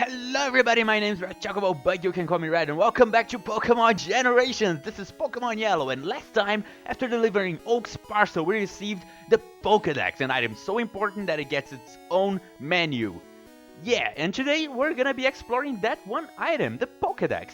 Hello everybody, my name is Red Chocobo, but you can call me Red, and welcome back to Pokemon Generations! This is Pokemon Yellow, and last time, after delivering Oak's parcel, we received the Pokédex, an item so important that it gets its own menu. Yeah, and today we're gonna be exploring that one item, the Pokédex.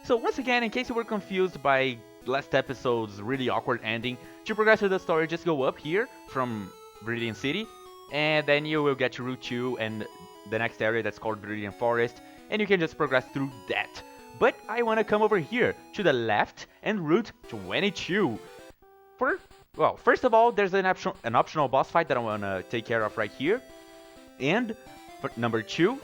So once again, in case you were confused by last episode's really awkward ending, to progress with the story, just go up here from Viridian City, and then you will get to Route 2 and the next area that's called Viridian Forest, and you can just progress through that. But I want to come over here to the left and Route 22. First of all, there's an optional boss fight that I want to take care of right here. And for number 2,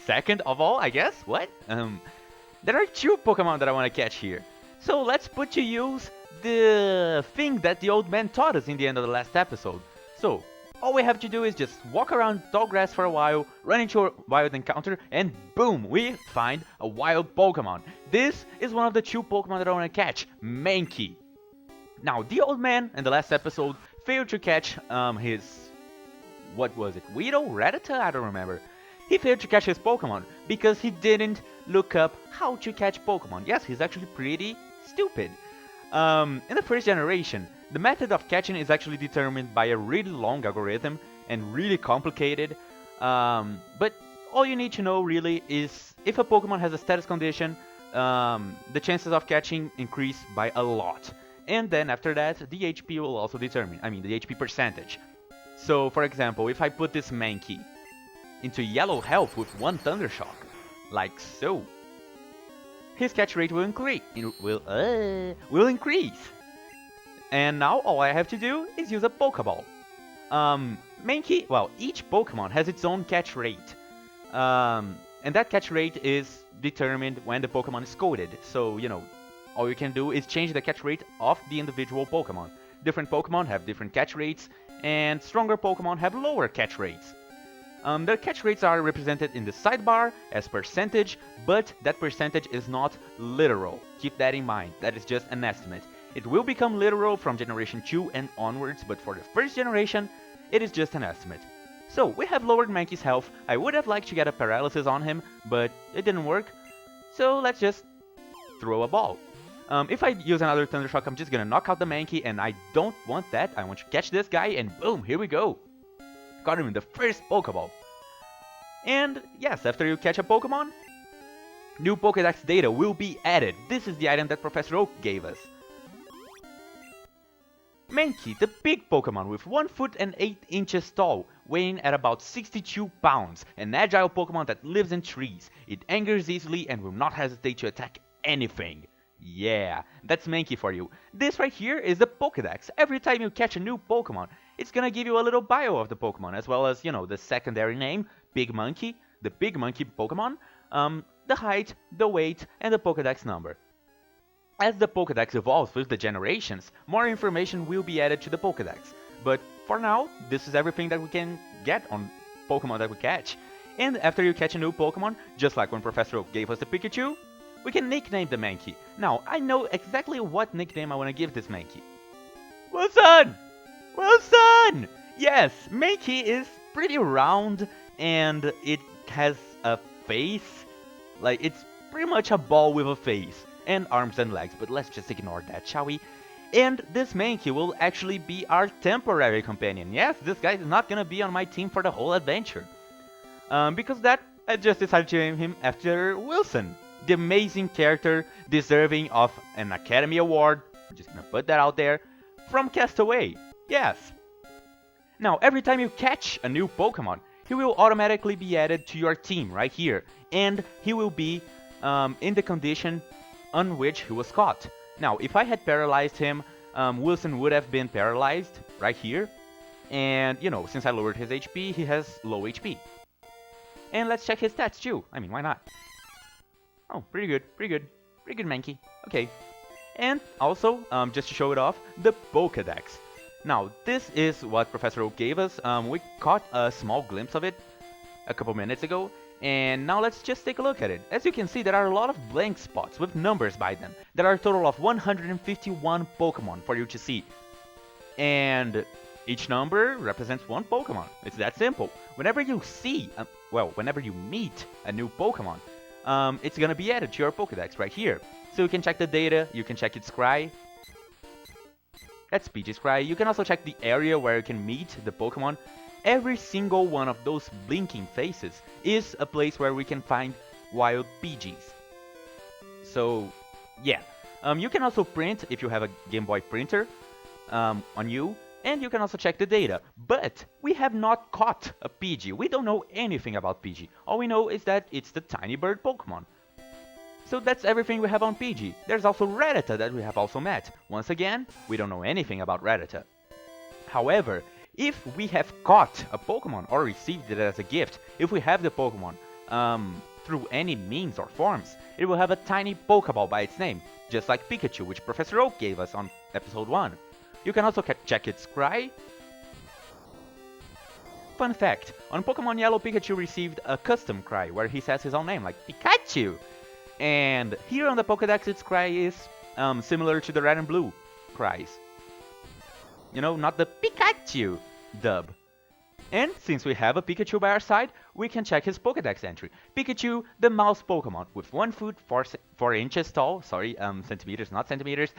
second of all, I guess, there are 2 Pokemon that I want to catch here. So let's put to use the thing that the old man taught us in the end of the last episode. So, all we have to do is just walk around tall grass for a while, run into a wild encounter, and boom, we find a wild Pokemon. This is one of the 2 Pokemon that I want to catch, Mankey. Now, the old man in the last episode failed to catch his... what was it? Weedle? Rattata? I don't remember. He failed to catch his Pokemon because he didn't look up how to catch Pokemon. Yes, he's actually pretty stupid. In the first generation, the method of catching is actually determined by a really long algorithm and really complicated. But all you need to know really is if a Pokemon has a status condition, the chances of catching increase by a lot. And then after that, the HP will also determine, the HP percentage. So for example, if I put this Mankey into yellow health with 1 Thunder Shock, like so, his catch rate will increase. And now all I have to do is use a Pokeball. Mankey, each Pokemon has its own catch rate. And that catch rate is determined when the Pokemon is coded. So, all you can do is change the catch rate of the individual Pokemon. Different Pokemon have different catch rates, and stronger Pokemon have lower catch rates. Their catch rates are represented in the sidebar as percentage, but that percentage is not literal. Keep that in mind, that is just an estimate. It will become literal from generation 2 and onwards, but for the first generation, it is just an estimate. So, we have lowered Mankey's health. I would have liked to get a paralysis on him, but it didn't work. So, let's just throw a ball. If I use another Thunder Shock, I'm just gonna knock out the Mankey, and I don't want that. I want to catch this guy, and boom, here we go. Got him in the first Pokeball. And yes, after you catch a Pokemon, new Pokédex data will be added. This is the item that Professor Oak gave us. Mankey, the big Pokemon with 1 foot and 8 inches tall, weighing at about 62 pounds, an agile Pokemon that lives in trees. It angers easily and will not hesitate to attack anything. Yeah, that's Mankey for you. This right here is the Pokédex. Every time you catch a new Pokemon, it's gonna give you a little bio of the Pokemon, as well as, the secondary name, Big Monkey, the Big Monkey Pokemon, the height, the weight, and the Pokédex number. As the Pokédex evolves with the generations, more information will be added to the Pokédex. But for now, this is everything that we can get on Pokemon that we catch. And after you catch a new Pokemon, just like when Professor Oak gave us the Pikachu, we can nickname the Mankey. Now, I know exactly what nickname I want to give this Mankey. Wilson! Wilson! Yes, Mankey is pretty round and it has a face. Like, it's pretty much a ball with a face and arms and legs, but let's just ignore that, shall we? And this Mankey will actually be our temporary companion. Yes, this guy is not gonna be on my team for the whole adventure. Because that, I just decided to name him after Wilson, the amazing character deserving of an Academy Award, I'm just gonna put that out there, from Castaway. Yes. Now, every time you catch a new Pokemon, he will automatically be added to your team right here, and he will be in the condition on which he was caught. Now, if I had paralyzed him, Wilson would have been paralyzed right here, and, since I lowered his HP, he has low HP. And let's check his stats too. Why not? Oh, pretty good, Mankey. Okay. And also, just to show it off, the Pokédex. Now, this is what Professor Oak gave us. We caught a small glimpse of it a couple minutes ago, and now let's just take a look at it. As you can see, there are a lot of blank spots with numbers by them. There are a total of 151 Pokemon for you to see. And each number represents one Pokemon. It's that simple. Whenever you see whenever you meet a new Pokemon, it's gonna be added to your Pokedex right here. So you can check the data, you can check its cry. That's Pidgey's cry. You can also check the area where you can meet the Pokemon. Every single one of those blinking faces is a place where we can find wild Pidgeys. So, yeah. You can also print if you have a Game Boy printer on you, and you can also check the data. But we have not caught a Pidgey. We don't know anything about Pidgey. All we know is that it's the tiny bird Pokemon. So that's everything we have on Pidgey. There's also Rattata that we have also met. Once again, we don't know anything about Rattata. However, if we have caught a Pokemon or received it as a gift, if we have the Pokemon through any means or forms, it will have a tiny Pokeball by its name, just like Pikachu, which Professor Oak gave us on episode 1. You can also check its cry. Fun fact, on Pokemon Yellow, Pikachu received a custom cry where he says his own name, like Pikachu! And here on the Pokedex, its cry is similar to the Red and Blue cries. You know, not the Pikachu dub. And since we have a Pikachu by our side, we can check his Pokedex entry. Pikachu, the mouse Pokemon, with 1 foot 4 inches tall, centimeters, not centimeters,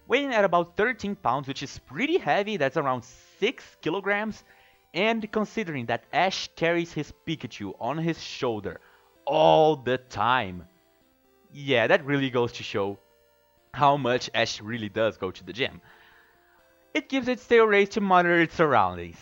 weighing at about 13 pounds, which is pretty heavy, that's around 6 kilograms. And considering that Ash carries his Pikachu on his shoulder all the time, yeah, that really goes to show how much Ash really does go to the gym. It gives its tail raised to monitor its surroundings.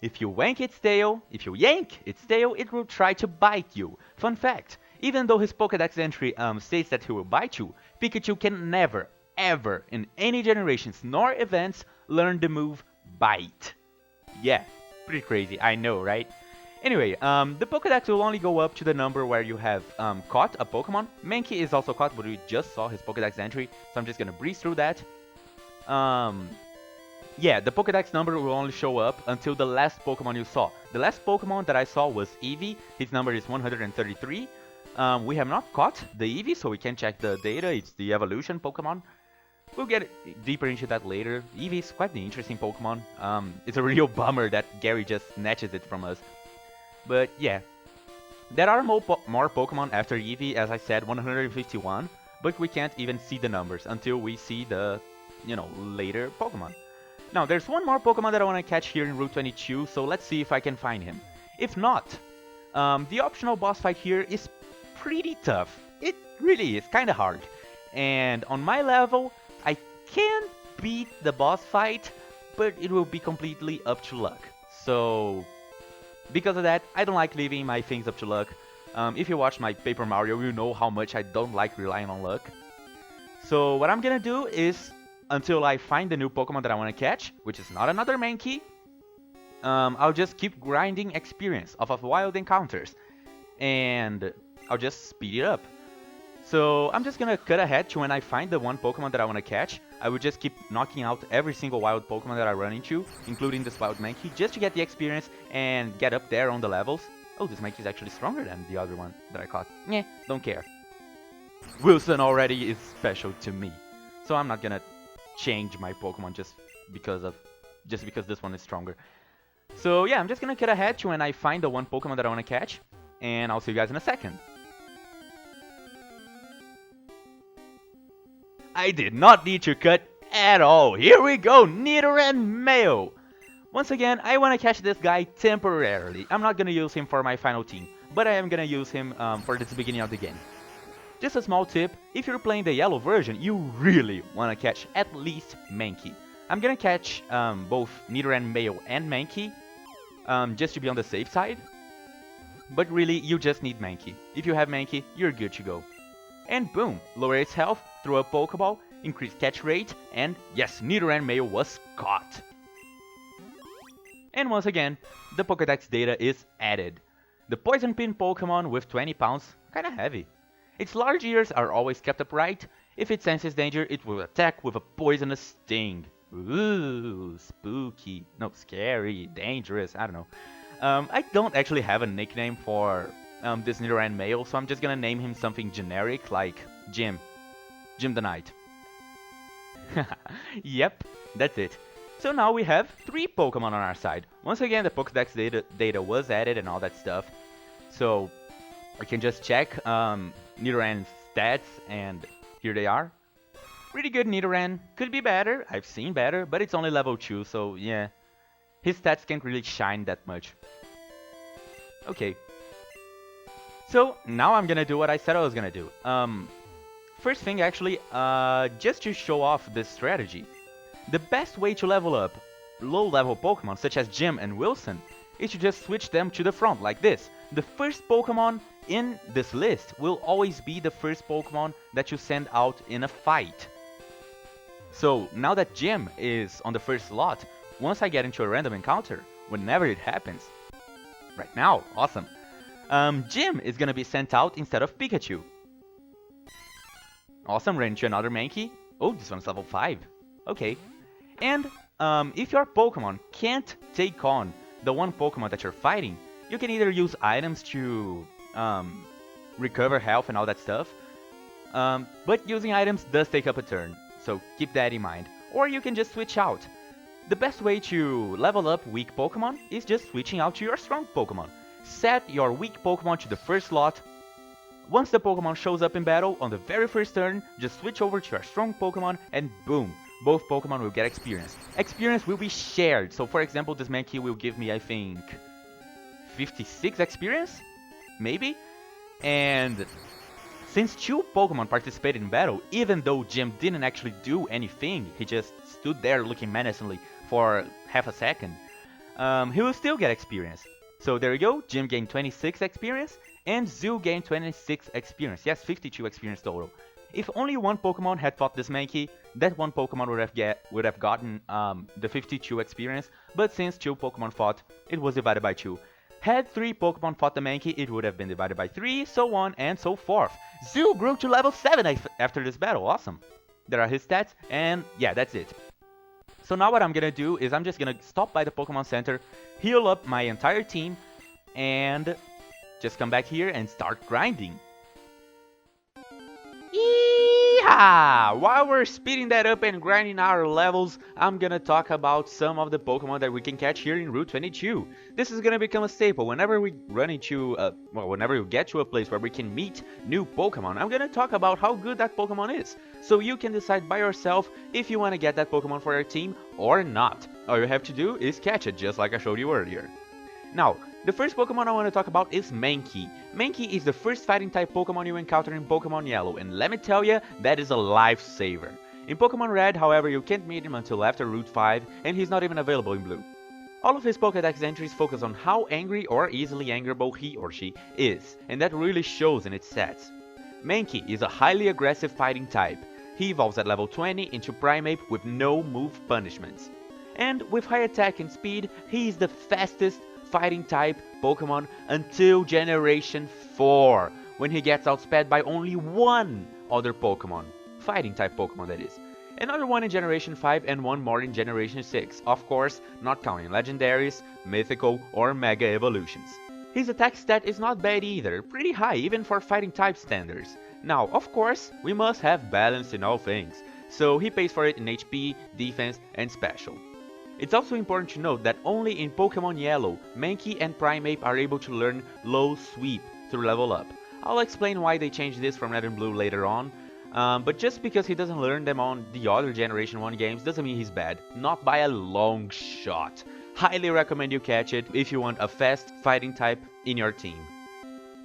If you yank its tail, it will try to bite you. Fun fact, even though his Pokedex entry states that he will bite you, Pikachu can never, ever, in any generations nor events, learn the move Bite. Yeah, pretty crazy, I know, right? Anyway, the Pokedex will only go up to the number where you have caught a Pokemon. Mankey is also caught, but we just saw his Pokedex entry, so I'm just gonna breeze through that. Yeah, the Pokedex number will only show up until the last Pokemon you saw. The last Pokemon that I saw was Eevee. His number is 133. We have not caught the Eevee, so we can check the data. It's the evolution Pokemon. We'll get deeper into that later. Eevee is quite an interesting Pokemon. It's a real bummer that Gary just snatches it from us. But yeah, there are more Pokemon after Eevee, as I said, 151. But we can't even see the numbers until we see the, later Pokemon. Now, there's one more Pokemon that I want to catch here in Route 22, so let's see if I can find him. If not, the optional boss fight here is pretty tough. It really is kind of hard. And on my level, I can beat the boss fight, but it will be completely up to luck. So, because of that, I don't like leaving my things up to luck. If you watch my Paper Mario, you know how much I don't like relying on luck. So what I'm gonna do is, until I find the new Pokemon that I want to catch, which is not another Mankey, I'll just keep grinding experience off of wild encounters, and I'll just speed it up. So I'm just gonna cut ahead to when I find the one Pokemon that I want to catch. I will just keep knocking out every single wild Pokemon that I run into, including this wild Mankey, just to get the experience and get up there on the levels. Oh, this Mankey is actually stronger than the other one that I caught. Nyeh, don't care. Wilson already is special to me, so I'm not gonna change my Pokemon just because this one is stronger. So yeah, I'm just gonna cut ahead to when I find the one Pokemon that I want to catch, and I'll see you guys in a second. I did not need to cut at all. Here we go, Nidoran Male. Once again, I want to catch this guy temporarily. I'm not gonna use him for my final team, but I am gonna use him for this beginning of the game. Just a small tip, if you're playing the yellow version, you really want to catch at least Mankey. I'm gonna catch both Nidoran Male and Mankey, just to be on the safe side. But really, you just need Mankey. If you have Mankey, you're good to go. And boom, lower its health, throw a Pokeball, increase catch rate, and yes, Nidoran Male was caught. And once again, the Pokedex data is added. The Poison Pin Pokemon with 20 pounds, kinda heavy. Its large ears are always kept upright. If it senses danger, it will attack with a poisonous sting. Ooh, spooky. No, scary, dangerous, I don't know. I don't actually have a nickname for this Nidoran Male, so I'm just gonna name him something generic like Jim. Jim the Knight. Yep, that's it. So now we have 3 Pokemon on our side. Once again, the Pokédex data was added and all that stuff. So I can just check Nidoran's stats, and here they are. Pretty good Nidoran. Could be better, I've seen better, but it's only level 2, so yeah. His stats can't really shine that much. Okay. So now I'm gonna do what I said I was gonna do. First thing actually, just to show off this strategy. The best way to level up low-level Pokemon such as Jim and Wilson is to just switch them to the front like this. The first Pokemon in this list will always be the first Pokemon that you send out in a fight. So now that Jim is on the first slot, once I get into a random encounter, whenever it happens, right now, awesome, Jim is gonna be sent out instead of Pikachu. Awesome, ran into another Mankey. Oh, this one's level 5. Okay. And if your Pokemon can't take on the one Pokemon that you're fighting, you can either use items to recover health and all that stuff, but using items does take up a turn, so keep that in mind. Or you can just switch out. The best way to level up weak Pokemon is just switching out to your strong Pokemon. Set your weak Pokemon to the first slot. Once the Pokemon shows up in battle on the very first turn, just switch over to your strong Pokemon and boom, both Pokemon will get experience. Experience will be shared, so for example this Mankey will give me, I think, 56 experience? Maybe? And since 2 Pokemon participated in battle, even though Jim didn't actually do anything, he just stood there looking menacingly for half a second, he will still get experience. So there you go, Jim gained 26 experience, and Zoo gained 26 experience. Yes, 52 experience total. If only one Pokemon had fought this Mankey, that one Pokemon would have gotten the 52 experience, but since 2 Pokemon fought, it was divided by 2. Had 3 Pokemon fought the Mankey, it would have been divided by 3, so on and so forth. Zoo grew to level 7 after this battle, awesome. There are his stats, and yeah, that's it. So now what I'm gonna do is I'm just gonna stop by the Pokemon Center, heal up my entire team, and just come back here and start grinding. Yeehaw! While we're speeding that up and grinding our levels, I'm gonna talk about some of the Pokemon that we can catch here in Route 22. This is gonna become a staple whenever we run into, whenever we get to a place where we can meet new Pokemon. I'm gonna talk about how good that Pokemon is, so you can decide by yourself if you want to get that Pokemon for your team or not. All you have to do is catch it, just like I showed you earlier. Now, the first Pokemon I want to talk about is Mankey. Mankey is the first fighting type Pokemon you encounter in Pokemon Yellow, and let me tell you, that is a lifesaver. In Pokemon Red, however, you can't meet him until after Route 5, and he's not even available in Blue. All of his Pokédex entries focus on how angry or easily angerable he or she is, and that really shows in its stats. Mankey is a highly aggressive fighting type. He evolves at level 20 into Primeape with no move punishments. And with high attack and speed, he is the fastest fighting type Pokemon until Generation 4, when he gets outsped by only one other Pokemon. Fighting type Pokemon, that is. Another one in Generation 5 and one more in Generation 6, of course, not counting Legendaries, Mythical or Mega Evolutions. His attack stat is not bad either, pretty high even for fighting type standards. Now, of course, we must have balance in all things, so he pays for it in HP, defense and special. It's also important to note that only in Pokemon Yellow, Mankey and Primeape are able to learn Low Sweep through level up. I'll explain why they changed this from Red and Blue later on, but just because he doesn't learn them on the other Generation 1 games doesn't mean he's bad, not by a long shot. Highly recommend you catch it if you want a fast fighting type in your team.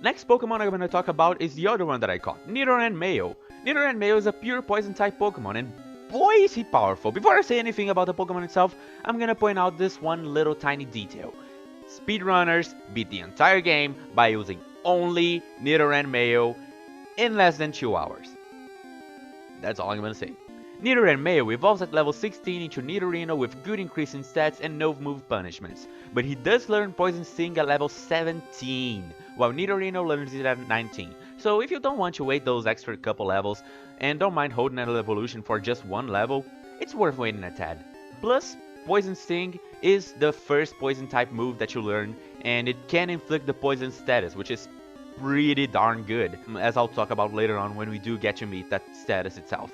Next Pokemon I'm going to talk about is the other one that I caught, Nidoran Male. Nidoran Male is a pure poison type Pokemon, and boy is he powerful. Before I say anything about the Pokemon itself, I'm gonna point out this one little tiny detail. Speedrunners beat the entire game by using only Nidoran Male in less than 2 hours. That's all I'm gonna say. Nidoran Male evolves at level 16 into Nidorino with good increase in stats and no move punishments, but he does learn Poison Sting at level 17, while Nidorino learns it at 19. So if you don't want to wait those extra couple levels, and don't mind holding an evolution for just one level, it's worth waiting a tad. Plus, Poison Sting is the first poison type move that you learn, and it can inflict the poison status, which is pretty darn good, as I'll talk about later on when we do get to meet that status itself.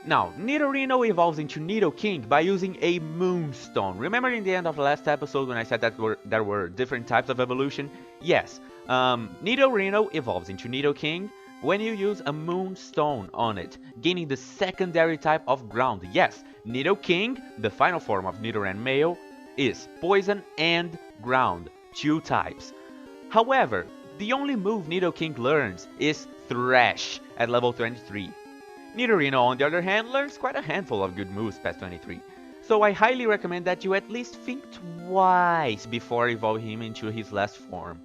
Now, Nidorino evolves into Nidoking by using a Moonstone. Remember in the end of the last episode when I said that there were different types of evolution? Yes, Nidorino evolves into Nidoking when you use a Moonstone on it, gaining the secondary type of Ground. Yes, Nidoking, the final form of Nidoran male, is Poison and Ground, 2 types. However, the only move Nidoking learns is Thrash at level 23. Nidorino, on the other hand, learns quite a handful of good moves past 23, so I highly recommend that you at least think twice before evolving him into his last form.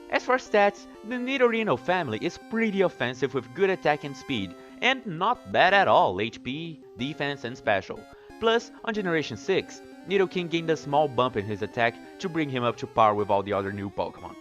As for stats, the Nidorino family is pretty offensive with good attack and speed, and not bad at all HP, defense and special. Plus, on Generation 6, Nidoking gained a small bump in his attack to bring him up to par with all the other new Pokémon.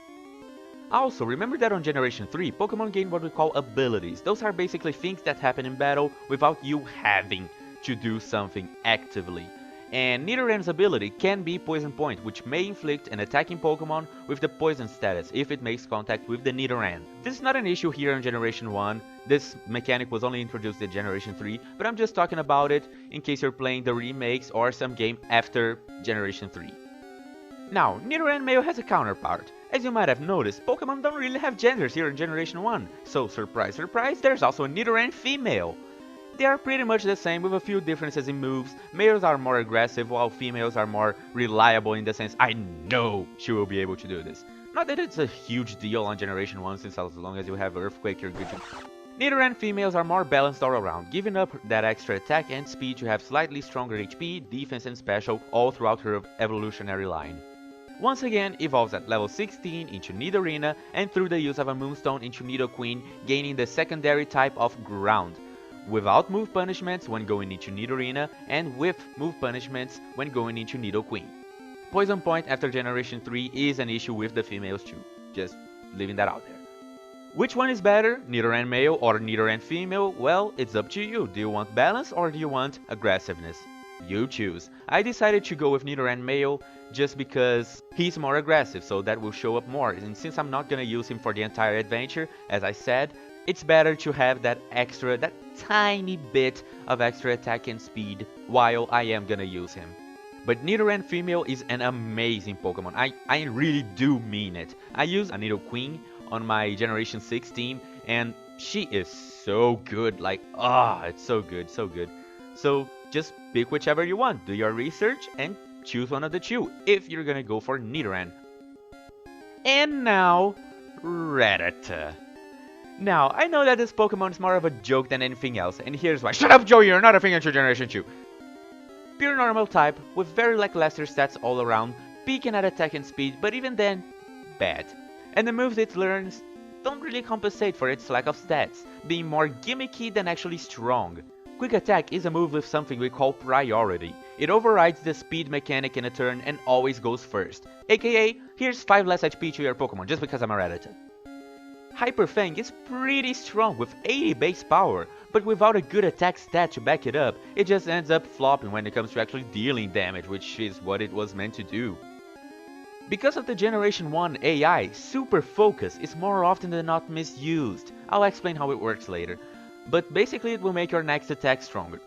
Also, remember that on Generation 3, Pokémon gain what we call abilities. Those are basically things that happen in battle without you having to do something actively. And Nidoran's ability can be Poison Point, which may inflict an attacking Pokémon with the Poison status if it makes contact with the Nidoran. This is not an issue here in Generation 1, this mechanic was only introduced in Generation 3, but I'm just talking about it in case you're playing the remakes or some game after Generation 3. Now, Nidoran male has a counterpart. As you might have noticed, Pokémon don't really have genders here in Generation 1, so surprise surprise, there's also a Nidoran female. They are pretty much the same with a few differences in moves. Males are more aggressive while females are more reliable in the sense I know she will be able to do this. Not that it's a huge deal on Generation 1 since as long as you have Earthquake you're good to... Nidoran females are more balanced all around, giving up that extra attack and speed to have slightly stronger HP, defense and special all throughout her evolutionary line. Once again, evolves at level 16 into Nidorina and through the use of a Moonstone into Nidoqueen, gaining the secondary type of Ground, without move punishments when going into Nidorina and with move punishments when going into Nidoqueen. Poison Point after Generation 3 is an issue with the females too, just leaving that out there. Which one is better, Nidoran male or Nidoran female? Well, it's up to you. Do you want balance or do you want aggressiveness? You choose. I decided to go with Nidoran male just because he's more aggressive, so that will show up more. And since I'm not gonna use him for the entire adventure, as I said, it's better to have that tiny bit of extra attack and speed while I am gonna use him. But Nidoran female is an amazing Pokemon. I really do mean it. I use a Nidoqueen on my Generation 6 team, and she is so good. Like, it's so good, so good. So just pick whichever you want, do your research, and choose one of the two if you're gonna go for Nidoran. And now, Rattata. Now, I know that this Pokemon is more of a joke than anything else, and here's why. Shut up, Joey, you're not a thing in Generation 2. Pure normal type, with very lackluster stats all around, peaking at attack and speed, but even then, bad. And the moves it learns don't really compensate for its lack of stats, being more gimmicky than actually strong. Quick Attack is a move with something we call priority. It overrides the speed mechanic in a turn and always goes first. AKA, here's 5 less HP to your Pokemon just because I'm a Rattata. Hyper Fang is pretty strong with 80 base power, but without a good attack stat to back it up, it just ends up flopping when it comes to actually dealing damage, which is what it was meant to do. Because of the Generation 1 AI, Super Focus is more often than not misused. I'll explain how it works later, but basically it will make your next attack stronger.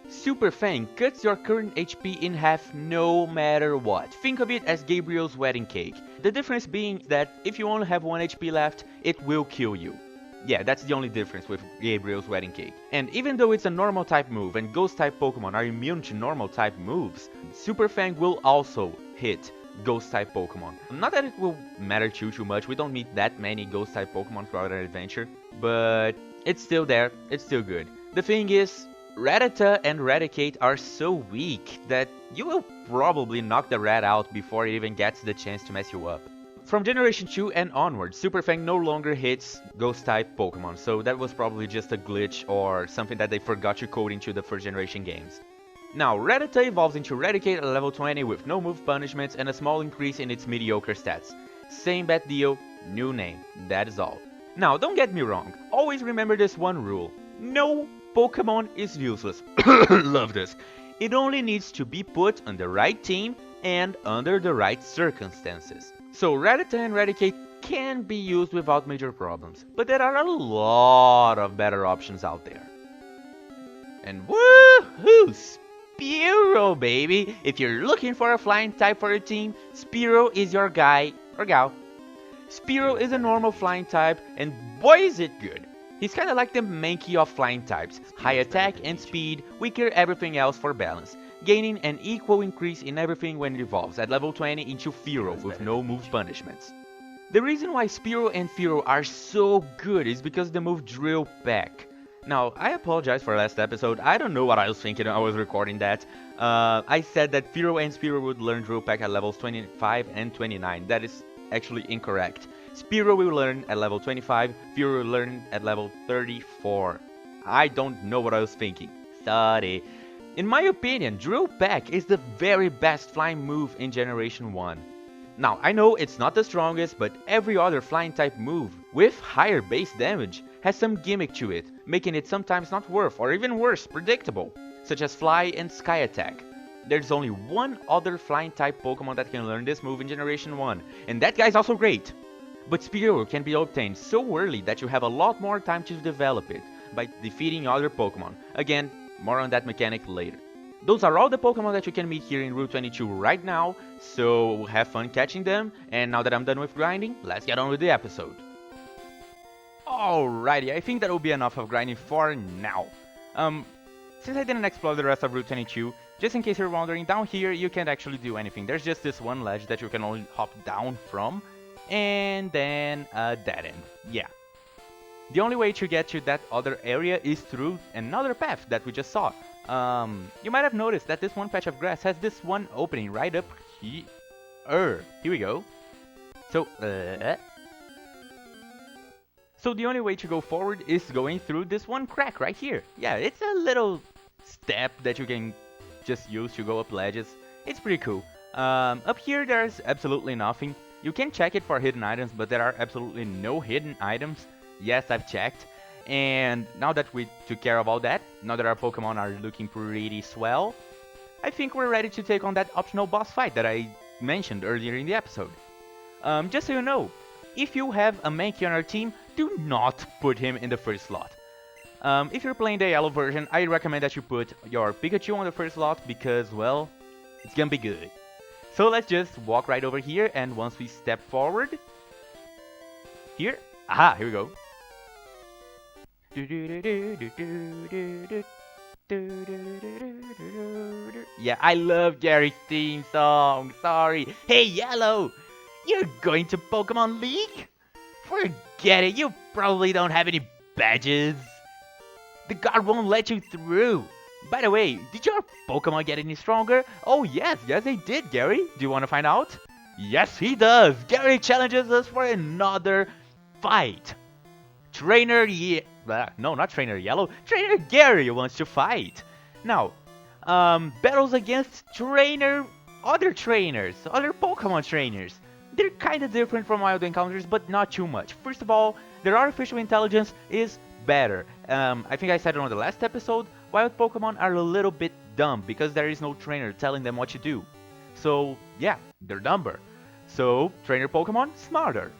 Super Fang cuts your current HP in half no matter what. Think of it as Gabriel's wedding cake. The difference being that if you only have 1 HP left, it will kill you. Yeah, that's the only difference with Gabriel's wedding cake. And even though it's a normal type move and ghost type Pokemon are immune to normal type moves, Super Fang will also hit ghost type Pokemon. Not that it will matter too much, we don't meet that many ghost type Pokemon throughout our adventure, but it's still there, it's still good. The thing is, Rattata and Raticate are so weak that you will probably knock the rat out before it even gets the chance to mess you up. From Generation 2 and onward, Super Fang no longer hits Ghost-type Pokemon, so that was probably just a glitch or something that they forgot to code into the first generation games. Now, Rattata evolves into Raticate at level 20 with no move punishments and a small increase in its mediocre stats. Same bad deal, new name, that is all. Now, don't get me wrong, always remember this one rule. No Pokemon is useless. Love this. It only needs to be put on the right team and under the right circumstances. So Rattata and Raticate can be used without major problems, but there are a lot of better options out there. And woohoo! Spearow, baby! If you're looking for a flying type for your team, Spearow is your guy or gal. Spearow is a normal flying type, and boy is it good! He's kinda like the Mankey of flying types, high attack and speed, weaker everything else for balance, gaining an equal increase in everything when it evolves at level 20 into Fearow with no move punishments. The reason why Spearow and Fearow are so good is because the move Drill Peck. Now, I apologize for last episode, I don't know what I was thinking when I was recording that. I said that Fearow and Spearow would learn Drill Peck at levels 25 and 29, that is actually incorrect. Spearow will learn at level 25, Fearow will learn at level 34. I don't know what I was thinking, sorry. In my opinion, Drill Peck is the very best flying move in Generation 1. Now, I know it's not the strongest, but every other flying type move with higher base damage has some gimmick to it, making it sometimes not worth or even worse, predictable, such as Fly and Sky Attack. There's only one other flying type Pokemon that can learn this move in Generation 1, and that guy's also great. But Spearow can be obtained so early that you have a lot more time to develop it by defeating other Pokemon. Again, more on that mechanic later. Those are all the Pokemon that you can meet here in Route 22 right now, so have fun catching them, and now that I'm done with grinding, let's get on with the episode. Alrighty, I think that will be enough of grinding for now. Since I didn't explore the rest of Route 22, just in case you're wondering, down here you can't actually do anything. There's just this one ledge that you can only hop down from, and then a dead end. Yeah. The only way to get to that other area is through another path that we just saw. You might have noticed that this one patch of grass has this one opening right up here. Here we go. So the only way to go forward is going through this one crack right here. Yeah, it's a little step that you can just use to go up ledges. It's pretty cool. Up here there's absolutely nothing. You can check it for hidden items, but there are absolutely no hidden items. Yes, I've checked. And now that we took care of all that, now that our Pokemon are looking pretty swell, I think we're ready to take on that optional boss fight that I mentioned earlier in the episode. Just so you know, if you have a Mankey on our team, do not put him in the first slot. If you're playing the yellow version, I recommend that you put your Pikachu on the first slot because, well, it's gonna be good. So let's just walk right over here, and once we step forward, here we go. Yeah, I love Gary's theme song, sorry. Hey, Yellow! You're going to Pokemon League? Forget it, you probably don't have any badges. The guard won't let you through. By the way, did your Pokemon get any stronger? Oh yes they did, Gary. Do you want to find out? Yes, he does. Gary challenges us for another fight. Not Trainer Yellow. Trainer Gary wants to fight. Now, battles against other trainers, other Pokemon trainers. They're kinda different from wild encounters, but not too much. First of all, their artificial intelligence is better. I think I said it on the last episode, wild Pokemon are a little bit dumb because there is no trainer telling them what to do. So, yeah, they're dumber. So, trainer Pokemon, smarter.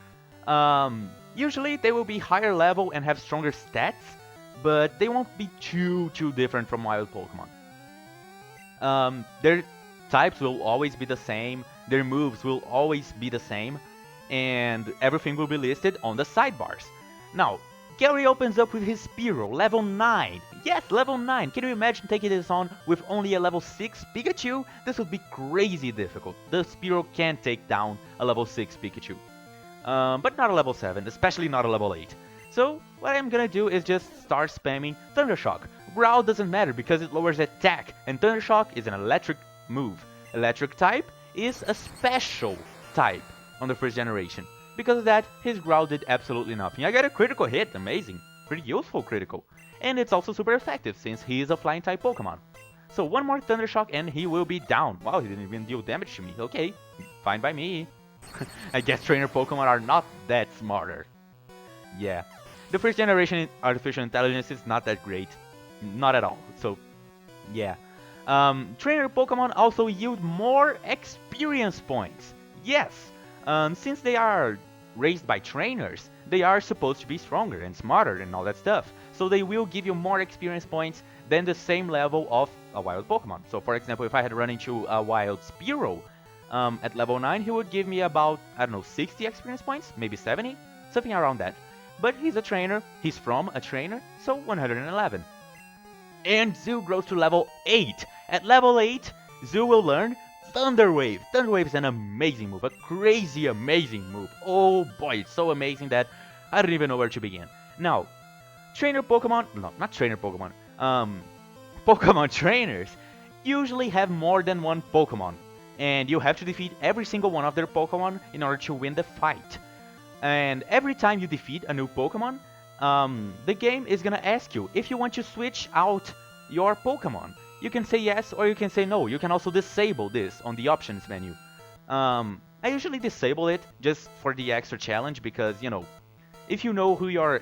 Usually they will be higher level and have stronger stats, but they won't be too different from wild Pokemon. Their types will always be the same, their moves will always be the same, and everything will be listed on the sidebars. Now, Gary opens up with his Spearow, level 9. Yes, level 9. Can you imagine taking this on with only a level 6 Pikachu? This would be crazy difficult. The Spearow can take down a level 6 Pikachu. But not a level 7, especially not a level 8. So, what I'm gonna do is just start spamming Thundershock. Growl doesn't matter because it lowers attack, and Thundershock is an electric move. Electric type is a special type on the first generation. Because of that, his Growl did absolutely nothing. I got a critical hit, amazing. Pretty useful critical. And it's also super effective since he is a flying type Pokemon. So one more Thundershock and he will be down. Wow, he didn't even deal damage to me. Okay, fine by me. I guess trainer Pokemon are not that smarter. Yeah, the first generation artificial intelligence is not that great. Not at all, so yeah. Trainer Pokemon also yield more experience points. Yes, since they are raised by trainers, they are supposed to be stronger and smarter and all that stuff. So they will give you more experience points than the same level of a wild Pokemon. So for example, if I had run into a wild Spearow at level 9, he would give me about, I don't know, 60 experience points, maybe 70, something around that. But he's a trainer, he's from a trainer, so 111. And Zoo grows to level 8. At level 8, Zoo will learn Thunder Wave. Thunder Wave is an amazing move, a crazy amazing move. Oh boy, it's so amazing that I don't even know where to begin. Now, trainer Pokemon, no, not trainer Pokemon, Pokemon trainers usually have more than one Pokemon, and you have to defeat every single one of their Pokemon in order to win the fight. And every time you defeat a new Pokemon, the game is gonna ask you if you want to switch out your Pokemon. You can say yes or you can say no. You can also disable this on the options menu. I usually disable it just for the extra challenge because, you know, if you know who your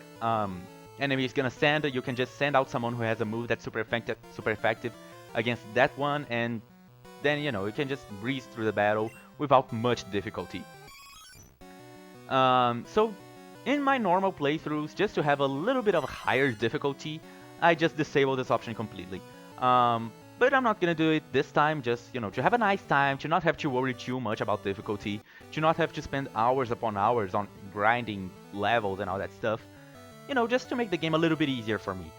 enemy is gonna send, you can just send out someone who has a move that's super effective against that one, and then, you know, you can just breeze through the battle without much difficulty. So in my normal playthroughs, just to have a little bit of a higher difficulty, I just disable this option completely. But I'm not gonna do it this time, just, you know, to have a nice time, to not have to worry too much about difficulty, to not have to spend hours upon hours on grinding levels and all that stuff. You know, just to make the game a little bit easier for me.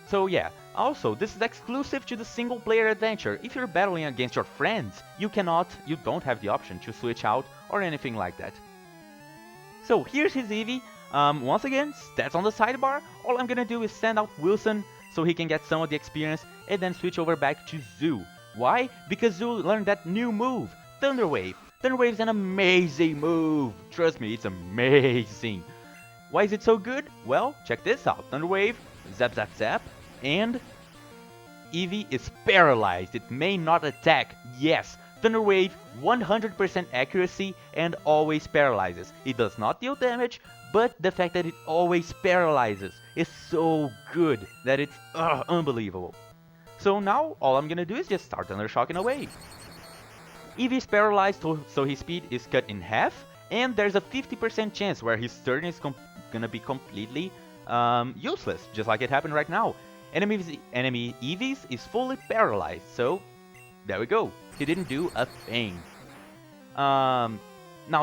So yeah, also, this is exclusive to the single player adventure. If you're battling against your friends, you don't have the option to switch out or anything like that. So here's his Eevee. Once again, stats on the sidebar. All I'm gonna do is send out Wilson so he can get some of the experience and then switch over back to Zoo. Why? Because Zoo learned that new move, Thunder Wave. Thunder Wave is an amazing move. Trust me, it's amazing. Why is it so good? Well, check this out. Thunder Wave, zap zap zap, and Eevee is paralyzed. It may not attack. Yes, Thunder Wave, 100% accuracy and always paralyzes. It does not deal damage, but the fact that it always paralyzes is so good that it's unbelievable. So now all I'm gonna do is just start Thunder Shocking away. Eevee is paralyzed, so his speed is cut in half, and there's a 50% chance where his turn is gonna be completely useless, just like it happened right now. Enemy Eevees is fully paralyzed, so there we go. He didn't do a thing. Now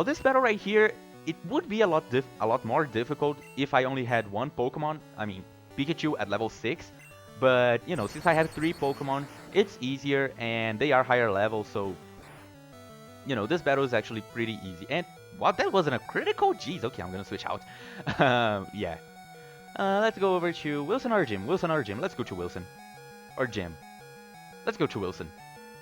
this battle right here, it would be a lot more difficult if I only had one Pokemon. I mean, Pikachu at level 6. But, you know, since I have 3 Pokemon, it's easier and they are higher level, so, you know, this battle is actually pretty easy. And, what, that wasn't a critical? Jeez, okay, I'm gonna switch out. Yeah. Let's go over to Wilson or Jim. Wilson or Jim. Let's go to Wilson. Or Jim. Let's go to Wilson.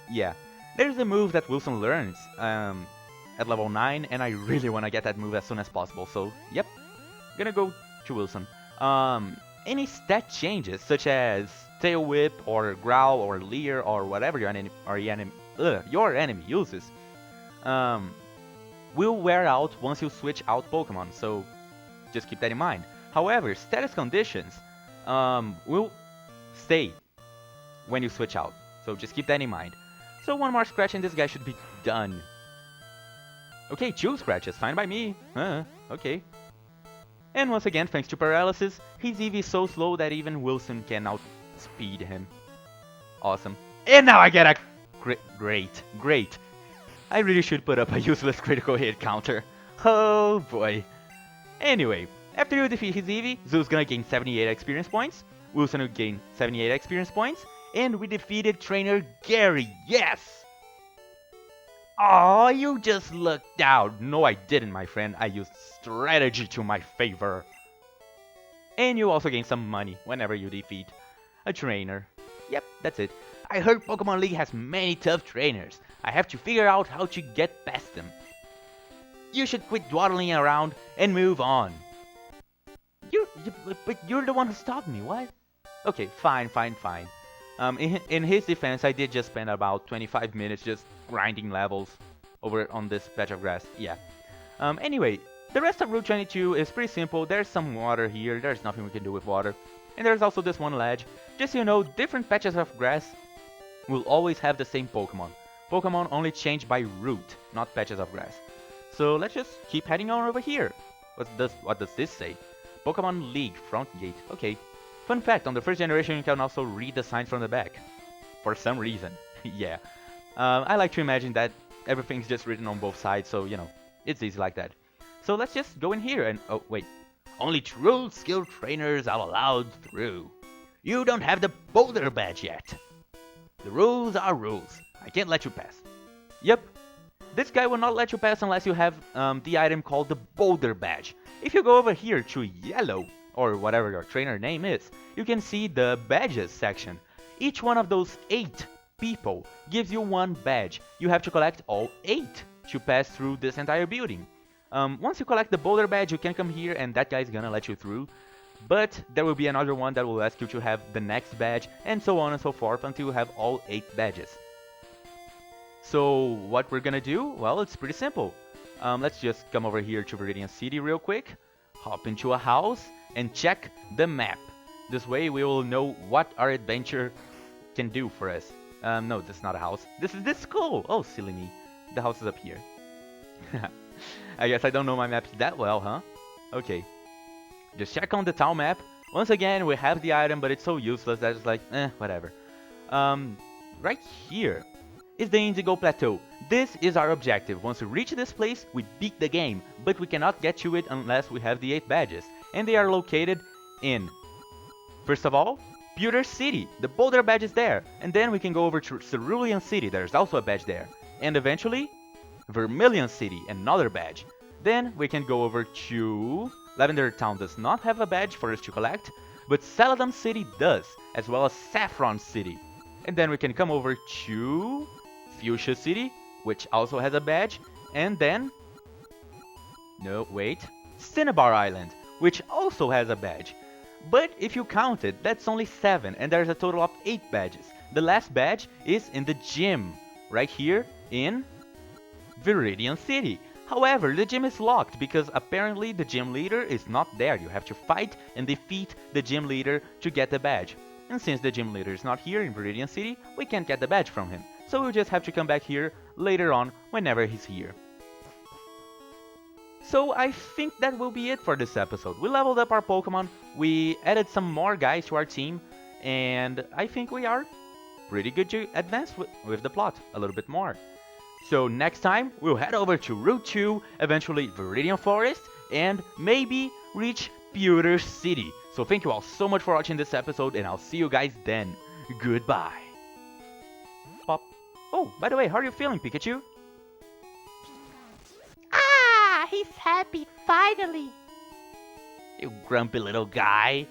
Yeah. There's a move that Wilson learns at level 9, and I really want to get that move as soon as possible. So, yep. Gonna go to Wilson. Any stat changes, such as Tail Whip, or Growl, or Leer, or whatever your enemy uses, will wear out once you switch out Pokemon, so just keep that in mind. However, status conditions will stay when you switch out, so just keep that in mind. So one more scratch and this guy should be done. Okay, 2 scratches, fine by me. Okay. And once again, thanks to paralysis, his Eevee is so slow that even Wilson can outspeed him. Awesome. And now I get a great. I really should put up a useless critical hit counter. Oh boy. Anyway, after you defeat his Eevee, Zoo's gonna gain 78 experience points, Wilson will gain 78 experience points, and we defeated Trainer Gary, yes! Aw, you just lucked out. No, I didn't, my friend. I used strategy to my favor. And you also gain some money whenever you defeat a trainer. Yep, that's it. I heard Pokemon League has many tough trainers. I have to figure out how to get past them. You should quit dawdling around and move on. But you're the one who stopped me, what? Okay, fine. In his defense, I did just spend about 25 minutes just grinding levels over on this patch of grass. Yeah. Anyway, the rest of Route 22 is pretty simple. There's some water here. There's nothing we can do with water. And there's also this one ledge. Just so you know, different patches of grass will always have the same Pokemon. Pokemon only change by route, not patches of grass. So let's just keep heading on over here. What does this say? Pokemon League front gate. Okay, Fun fact, on the first generation you can also read the signs from the back. For some reason. Yeah. I like to imagine that everything's just written on both sides, so, you know, it's easy like that. So let's just go in here and... Oh, wait. Only true skilled trainers are allowed through. You don't have the boulder badge yet. The rules are rules. I can't let you pass. Yep. This guy will not let you pass unless you have the item called the boulder badge. If you go over here to yellow, or whatever your trainer name is, you can see the badges section. Each one of those 8 people gives you 1 badge. You have to collect all 8 to pass through this entire building. Once you collect the boulder badge, you can come here and that guy's gonna let you through. But there will be another one that will ask you to have the next badge, and so on and so forth until you have all 8 badges. So what we're gonna do? Well, it's pretty simple. Let's just come over here to Viridian City real quick, hop into a house, and check the map. This way we will know what our adventure can do for us. No, this is not a house. This is this school! Oh, silly me. The house is up here. I guess I don't know my maps that well, huh? Okay. Just check on the town map. Once again, we have the item, but it's so useless that it's like, whatever. Right here is the Indigo Plateau. This is our objective. Once we reach this place, we beat the game, but we cannot get to it unless we have the 8 badges. And they are located in, first of all, Pewter City. The boulder badge is there. And then we can go over to Cerulean City. There's also a badge there. And eventually, Vermilion City, another badge. Then we can go over to... Lavender Town does not have a badge for us to collect, but Celadon City does, as well as Saffron City. And then we can come over to Fuchsia City, which also has a badge, and then... No, wait. Cinnabar Island, which also has a badge. But if you count it, that's only 7, and there's a total of 8 badges. The last badge is in the gym, right here in Viridian City. However, the gym is locked because apparently the gym leader is not there. You have to fight and defeat the gym leader to get the badge. And since the gym leader is not here in Viridian City, we can't get the badge from him. So we'll just have to come back here later on whenever he's here. So I think that will be it for this episode. We leveled up our Pokemon, we added some more guys to our team, and I think we are pretty good to advance with the plot a little bit more. So next time, we'll head over to Route 2, eventually Viridian Forest, and maybe reach Pewter City. So thank you all so much for watching this episode, and I'll see you guys then. Goodbye. Pop. Oh, by the way, how are you feeling, Pikachu? Ah, he's happy, finally. You grumpy little guy.